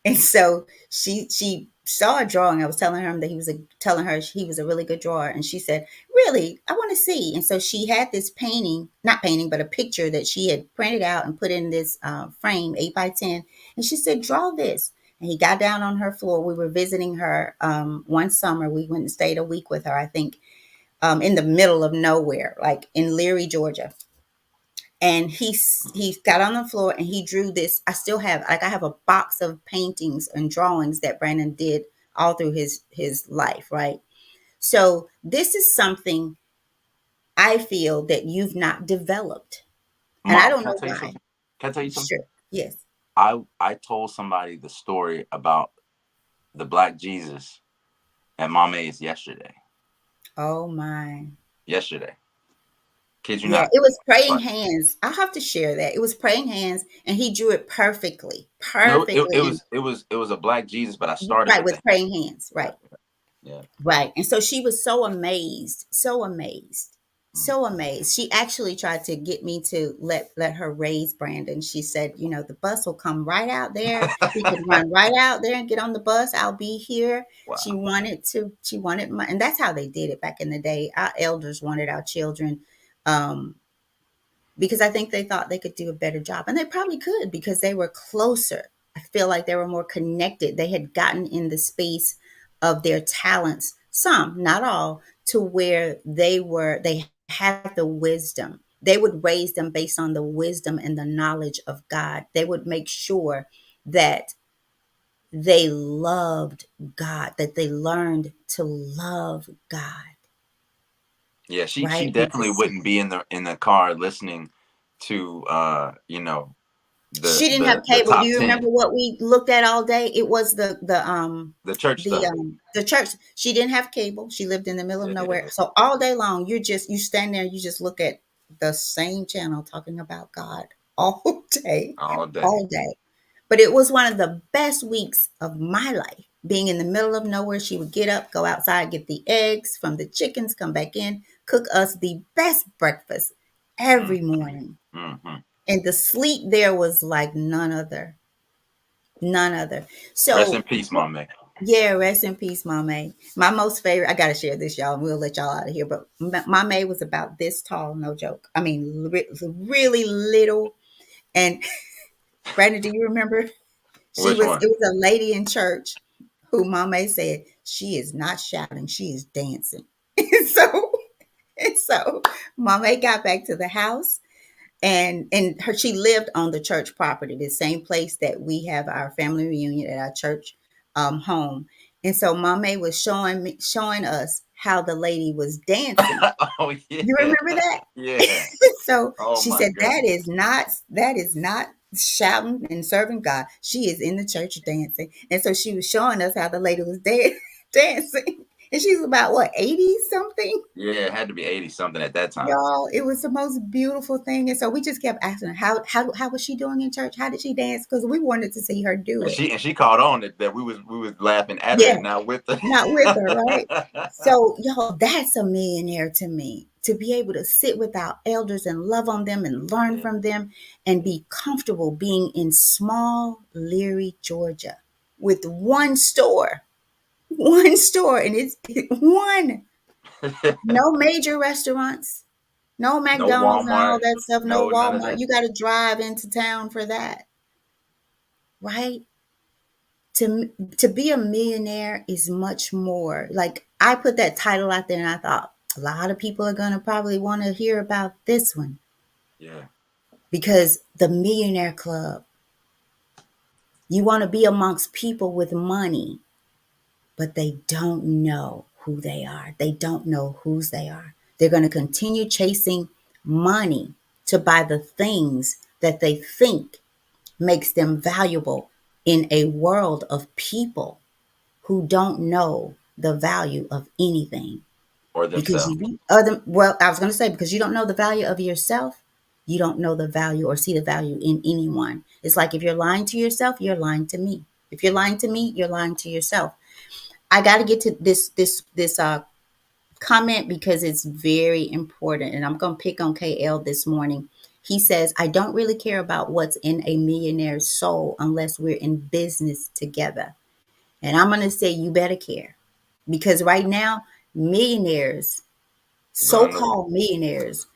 And so she saw a drawing. I was telling her that telling her he was a really good drawer, and she said, "Really, I want to see." And so she had this painting, not painting, but a picture that she had printed out and put in this frame, 8 by 10. And she said, "Draw this." And he got down on her floor. We were visiting her one summer. We went and stayed a week with her, I think, in the middle of nowhere, like in Leary, Georgia. And he got on the floor and he drew this. I still have, like, I have a box of paintings and drawings that Brandon did all through his life, right? So this is something I feel that you've not developed, and I Mom, don't can I know tell you why. something? Can I tell you something? Sure. Yes. I told somebody the story about the black Jesus at Mame's yesterday. Oh my. Yesterday, kid you Yeah, not. it was praying But hands. I'll have to share that. It was praying hands, and he drew it perfectly, no, perfectly, and it was a black Jesus, but I started right with with the praying hands, yeah, right. yeah. Right. And so she was so amazed, so amazed, Mm. so amazed. She actually tried to get me to let her raise Brandon. She said, the bus will come right out there. He could run right out there and get on the bus. I'll be here. Wow. She wanted my, and that's how they did it back in the day. Our elders wanted our children, um, because I think they thought they could do a better job. And they probably could because they were closer. I feel like they were more connected. They had gotten in the space of their talents, some, not all, to where they had the wisdom. They would raise them based on the wisdom and the knowledge of God. They would make sure that they loved God, that they learned to love God, Yeah, she right? And to definitely seek. wouldn't be in the car listening to the She didn't have the cable. Do top you remember 10, what we looked at all day? It was the church stuff. the church. She didn't have cable. She lived in the middle of nowhere. Yeah, So all day long, you stand there, you just look at the same channel talking about God all day, all day. all day. But it was one of the best weeks of my life. Being in the middle of nowhere, she would get up, go outside, get the eggs from the chickens, come back in, cook us the best breakfast every morning. Mm-hmm. And the sleep there was like none other, none other. Rest in So, peace, Mom May. yeah, rest in peace, Mame. My most favorite, I got to share this, y'all, and we'll let y'all out of here. But Mame was about this tall, no joke. I mean, really little. And Brandon, do you remember? Which one? It was a lady in church who Mame said, she is not shouting, she is dancing. And so Mame got back to the house and she lived on the church property, the same place that we have our family reunion at our church home. And so Mame was showing us how the lady was dancing. Oh You yeah, remember that? yeah. So Oh she my said goodness. that is not shouting and serving God. She is in the church dancing. And so she was showing us how the lady was dancing. And she was about what, 80 something? Yeah, it had to be 80 something at that time. Y'all, it was the most beautiful thing. And so we just kept asking her, how was she doing in church? How did she dance? Because we wanted to see her do And it. she caught on that we was laughing at her Yeah, and not with her. not with her, right? So, y'all, that's a millionaire to me. To be able to sit with our elders and love on them and learn Yeah, from them and be comfortable being in small Leary, Georgia, with one store, and it's one, no major restaurants, no no McDonald's and all Walmart, that stuff, no no none of Walmart. that. You got to drive into town for that, right? To be a millionaire is much more. Like, I put that title out there and I thought a lot of people are going to probably want to hear about this one, Yeah, because the Millionaire Club, you want to be amongst people with money, but they don't know who they are. They don't know whose they are. They're going to continue chasing money to buy the things that they think makes them valuable in a world of people who don't know the value of anything. or Because themselves. you other well, I was going to say, because you don't know the value of yourself, you don't know the value or see the value in anyone. It's like, if you're lying to yourself, you're lying to me. If you're lying to me, you're lying to yourself. I got to get to this comment because it's very important, and I'm going to pick on KL this morning. He says, I don't really care about what's in a millionaire's soul unless we're in business together. And I'm going to say, you better care, because right now, millionaires, Run the so-called millionaires,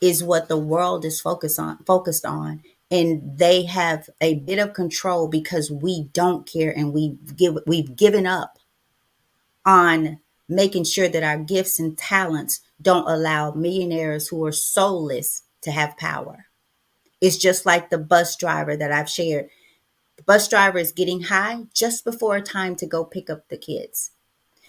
is what the world is focused on, and they have a bit of control because we don't care, and we've given up on making sure that our gifts and talents don't allow millionaires who are soulless to have power. It's just like the bus driver that I've shared. The bus driver is getting high just before time to go pick up the kids.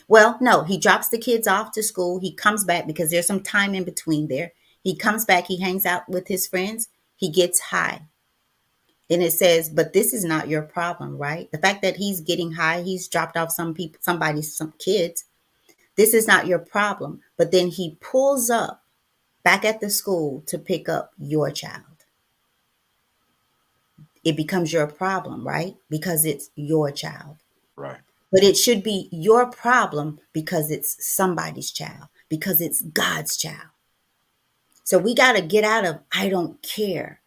Well, no, he drops the kids off to school. He comes back because there's some time in between there. He comes back, he hangs out with his friends, he gets high. And it says, but this is not your problem, right? The fact that he's getting high, he's dropped off some kids. This is not your problem. But then he pulls up back at the school to pick up your child. It becomes your problem, right? Because it's your child. right. But it should be your problem because it's somebody's child, because it's God's child. So we got to get out of I don't care.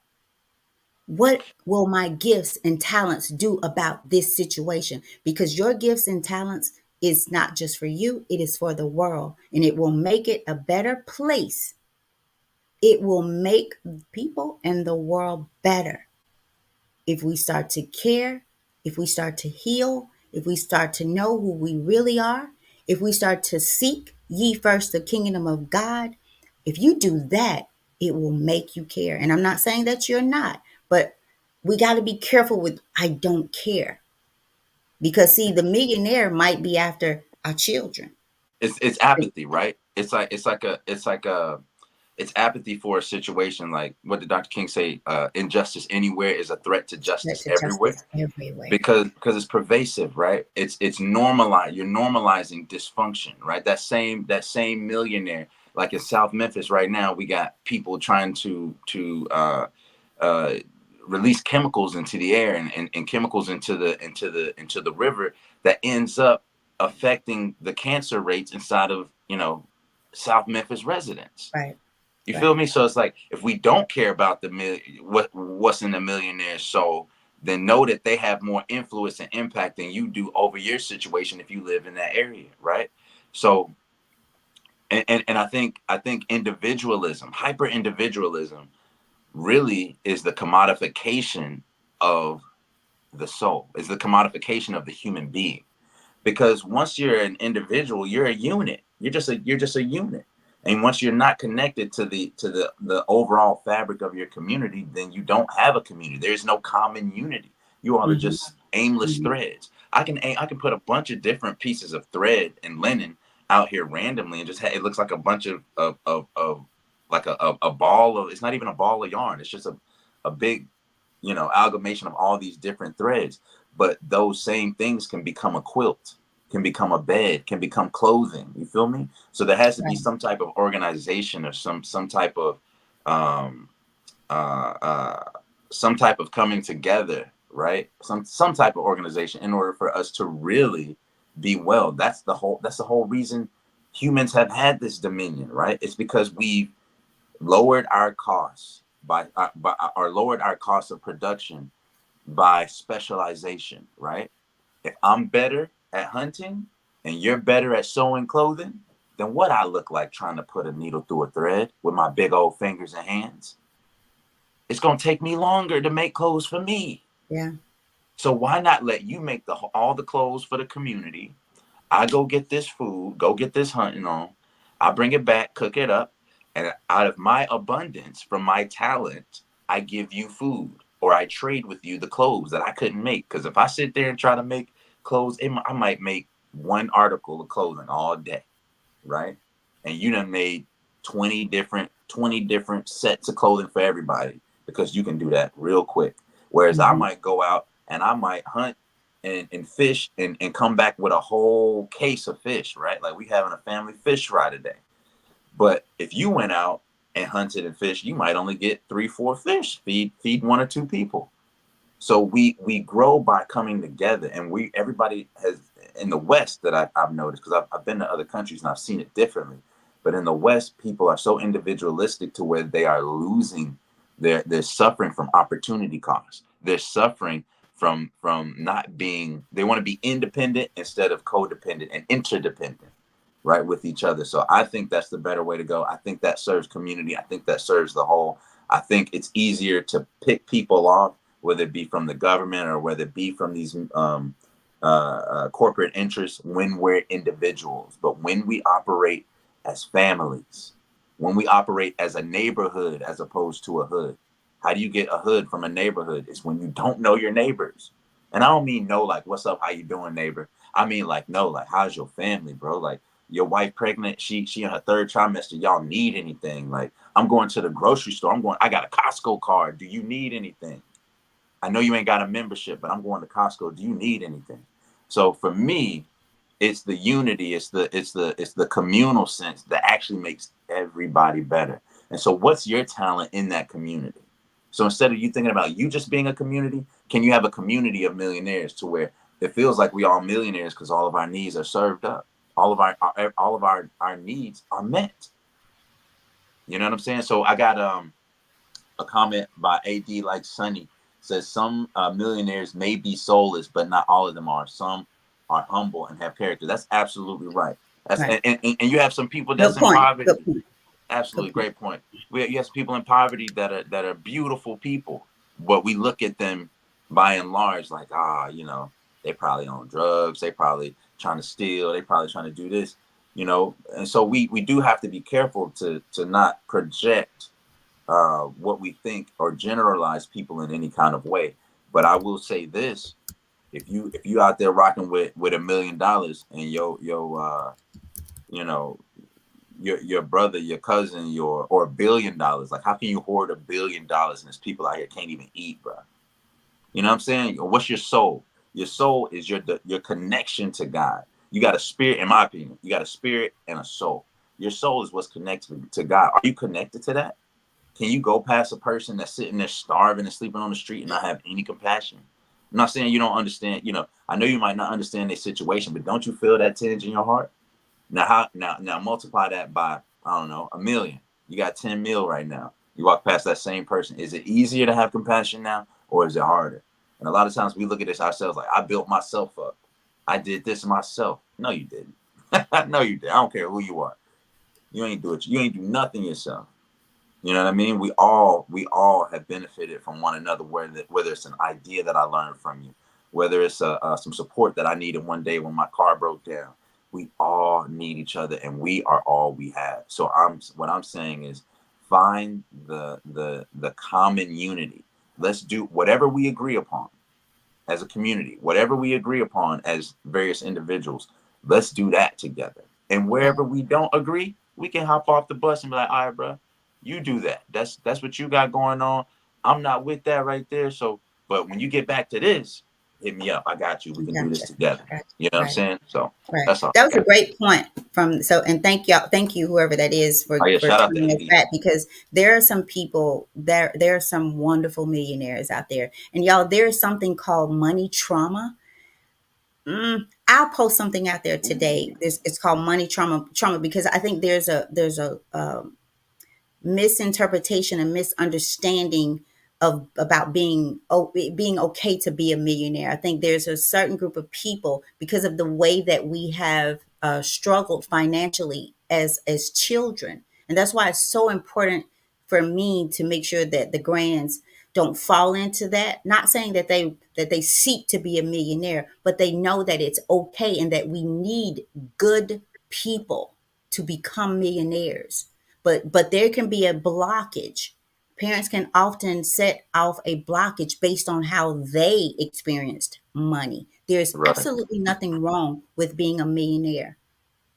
What will my gifts and talents do about this situation? Because your gifts and talents is not just for you, it is for the world, and it will make it a better place. It will make people and the world better if we start to care, if we start to heal, if we start to know who we really are, if we start to seek ye first the kingdom of God. If you do that, it will make you care. And I'm not saying that you're not, but we got to be careful with I don't care. Because see, the millionaire might be after our children. It's apathy, right? It's like It's apathy for a situation. Like, what did Dr. King say? Injustice anywhere is a threat to Threat justice to everywhere. justice everywhere. Because it's pervasive, right? It's normalized. You're normalizing dysfunction, right? That same millionaire, like in South Memphis right now, we got people trying to uh, release chemicals into the air, and chemicals into the river, that ends up affecting the cancer rates inside of, South Memphis residents. Right. You feel Right. me? So it's like, if we don't care about what's in the millionaire's soul, then know that they have more influence and impact than you do over your situation if you live in that area, right? So, and I think individualism, hyper individualism, really is the commodification of the soul, is the commodification of the human being. Because once you're an individual, you're a unit. You're just a unit. And once you're not connected to the overall fabric of your community, then you don't have a community. There's no common unity. You all are Hmm. just aimless Hmm. threads. I can put a bunch of different pieces of thread and linen out here randomly, and it looks like a bunch of like a ball of, it's not even a ball of yarn. It's just a big, amalgamation of all these different threads. But those same things can become a quilt, can become a bed, can become clothing. You feel me? So there has to be Right. some type of organization, or some type of um uh uh some type of coming together, right? Some type of organization, in order for us to really be well. That's the whole reason humans have had this dominion, right? It's because we lowered our costs or lowered our cost of production by specialization, right? If I'm better at hunting and you're better at sewing clothing, then what I look like trying to put a needle through a thread with my big old fingers and hands? It's going to take me longer to make clothes for me. Yeah. So why not let you make all the clothes for the community? I go get this food, go get this hunting on. I bring it back, cook it up, and out of my abundance, from my talent, I give you food, or I trade with you the clothes that I couldn't make. Because if I sit there and try to make clothes, I might make one article of clothing all day, right? And you done made 20 different sets of clothing for everybody, because you can do that real quick. Whereas I Hmm. might go out and I might hunt and fish, and come back with a whole case of fish, right? Like, we having a family fish fry today. But if you went out and hunted and fished, you might only get 3, 4 fish, feed one or two people. So we grow by coming together, and everybody has, in the West, that I've noticed, because I've been to other countries and I've seen it differently. But in the West, people are so individualistic to where they are losing, they're suffering from opportunity costs. They're suffering from not being, they want to be independent instead of codependent and interdependent, right, with each other. So I think that's the better way to go. I think that serves community. I think that serves the whole. I think it's easier to pick people off, whether it be from the government or whether it be from these corporate interests, when we're individuals. But when we operate as families, when we operate as a neighborhood as opposed to a hood. How do you get a hood from a neighborhood? It's when you don't know your neighbors. And I don't mean know like, what's up, how you doing, neighbor? I mean like, no, like, how's your family, bro? Like, your wife pregnant, she in her third trimester, y'all need anything? Like, I'm going to the grocery store. I got a Costco card. Do you need anything? I know you ain't got a membership, but I'm going to Costco. Do you need anything? So for me, it's the unity, it's the communal sense that actually makes everybody better. And so what's your talent in that community? So instead of you thinking about you just being a community, can you have a community of millionaires, to where it feels like we all millionaires because all of our needs are served up. All of our needs are met. You know what I'm saying? So I got a comment by AD like Sunny, says some millionaires may be soulless, but not all of them are. Some are humble and have character. That's absolutely right. That's Right. and you have some people Good that's in point. poverty. Good point. Good Absolutely point. great point. You have some people in poverty that are beautiful people, but we look at them by and large like, they probably on drugs, they probably trying to steal, they probably trying to do this, and so we do have to be careful to not project what we think or generalize people in any kind of way. But I will say this: if you out there rocking with $1 million, and you know your brother, your cousin, or $1 billion. Like, how can you hoard $1 billion and there's people out here can't even eat, bro? You know what I'm saying? What's your soul? Your soul is your connection to God. You got a spirit, in my opinion. You got a spirit and a soul. Your soul is what's connected to God. Are you connected to that? Can you go past a person that's sitting there starving and sleeping on the street and not have any compassion? I'm not saying you don't understand. I know you might not understand their situation, but don't you feel that tinge in your heart? Now multiply that by, I don't know, 1 million. You got 10 mil right now. You walk past that same person. Is it easier to have compassion now, or is it harder? And a lot of times we look at this ourselves like, I built myself up. I did this myself. No, you didn't. No, you did. I don't care who you are. You ain't do it. You ain't do nothing yourself. You know what I mean? We all have benefited from one another. Whether it's an idea that I learned from you, whether it's some support that I needed one day when my car broke down. We all need each other, and we are all we have. So what I'm saying is, find the common unity. Let's do whatever we agree upon as a community, whatever we agree upon as various individuals. Let's do that together. And Right. wherever we don't agree, we can hop off the bus and be like, all right, bro, you do that. That's what you got going on. I'm not with that right there. So, but when you get back to this, hit me up. I got you. We can do this Gotcha. together. Gotcha. You know what I'm Right. saying? So Right. that's all That was I a got. great point and thank you whoever that is Oh yeah, for shout out to telling us AB. that, because there are some people there are some wonderful millionaires out there. And y'all, there's something called money trauma. I'll post something out there today. It's called money trauma because I think there's a misinterpretation and misunderstanding of about being okay to be a millionaire. I think there's a certain group of people, because of the way that we have struggled financially as children, and that's why it's so important for me to make sure that the grands don't fall into that. Not saying that they seek to be a millionaire, but they know that it's okay and that we need good people to become millionaires. But there can be a blockage. Parents can often set off a blockage based on how they experienced money. There's Right. absolutely nothing wrong with being a millionaire.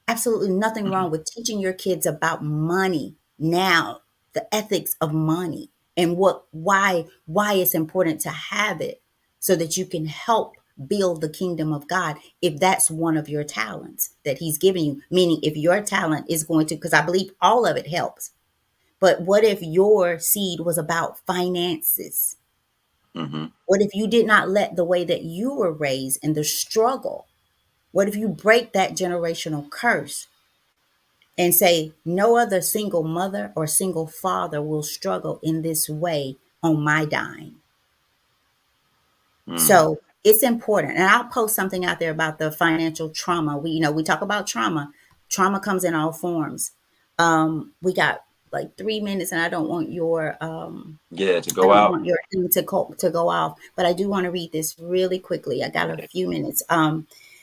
Absolutely nothing Mhm. wrong with teaching your kids about money now, the ethics of money, and why it's important to have it, so that you can help build the kingdom of God, if that's one of your talents that he's given you. Meaning, if your talent is going to, because I believe all of it helps, but what if your seed was about finances? Mhm. What if you did not let the way that you were raised and the struggle? What if you break that generational curse and say, no other single mother or single father will struggle in this way on my dime? Mm. So it's important. And I'll post something out there about the financial trauma. We talk about trauma. Trauma comes in all forms. We got like 3 minutes, and Yeah, to I go don't out. want your thing to go off, but I do want to read this really quickly. I got a Yeah. few minutes.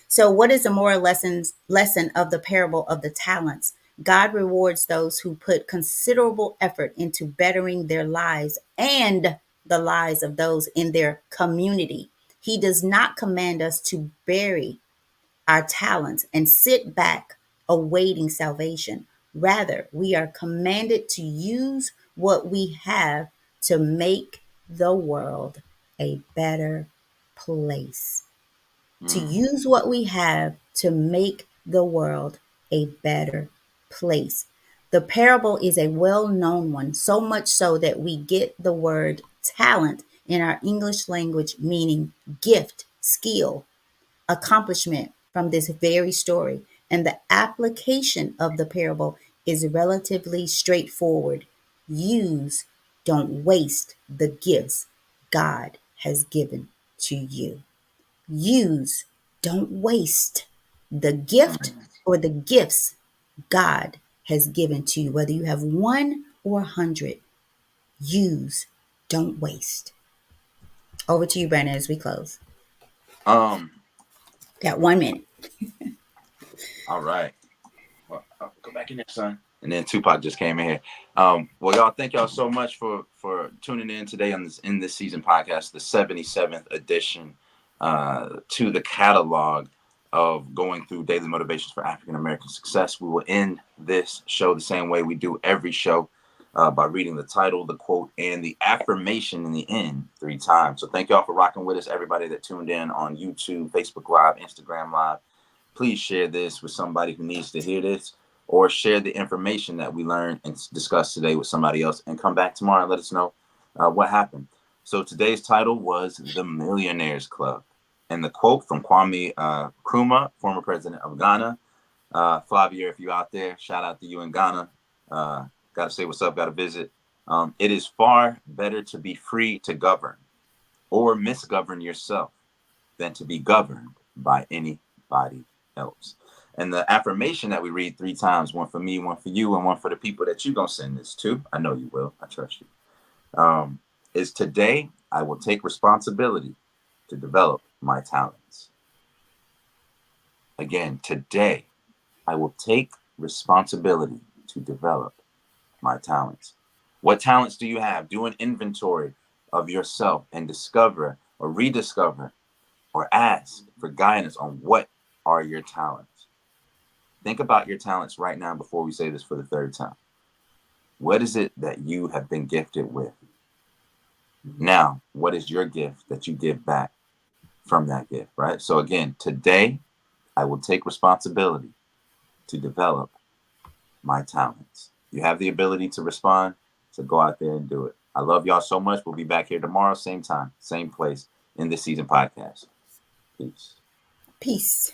So what is the moral lesson of the parable of the talents? God rewards those who put considerable effort into bettering their lives and the lives of those in their community. He does not command us to bury our talents and sit back awaiting salvation. Rather, we are commanded to use what we have to make the world a better place. To Mm. use what we have to make the world a better place. The parable is a well known one, so much so that we get the word talent in our English language, meaning gift, skill, accomplishment, from this very story. And the application of the parable is relatively straightforward. Use, don't waste the gifts God has given to you. Use, don't waste the gift Mm. or the gifts God has given to you, whether you have one or 100. Use, don't waste. Over to you, Brandon, as we close. Um. Got 1 minute. All right. Well, go back in there, son. And then Tupac just came in here. Well, y'all, thank y'all so much for tuning in today on this season podcast, the 77th edition to the catalog. of going through daily motivations for African American success. We will end this show the same way we do every show, by reading the title, the quote, and the affirmation in the end 3 times. So thank y'all for rocking with us, everybody that tuned in on YouTube, Facebook Live, Instagram Live. Please share this with somebody who needs to hear this, or share the information that we learned and discussed today with somebody else, and come back tomorrow and let us know what happened. So today's title was The Millionaires Club. And the quote from Kwame Nkrumah, former president of Ghana. Flavia, if you're out there, shout out to you in Ghana. Got to say what's up, got to visit. It is far better to be free to govern or misgovern yourself than to be governed by anybody else. And the affirmation that we read 3 times, one for me, one for you, and one for the people that you're going to send this to, I know you will, I trust you, is today I will take responsibility to develop my talents. Again, today I will take responsibility to develop my talents. What talents do you have? Do an inventory of yourself and discover or rediscover or ask for guidance on what are your talents. Think about your talents right now before we say this for the 3rd time. What is it that you have been gifted with? Now, what is your gift that you give back from that gift, right? So again, today I will take responsibility to develop my talents. You have the ability to respond, so go out there and do it. I love y'all so much. We'll be back here tomorrow, same time, same place in This Season podcast. Peace. Peace.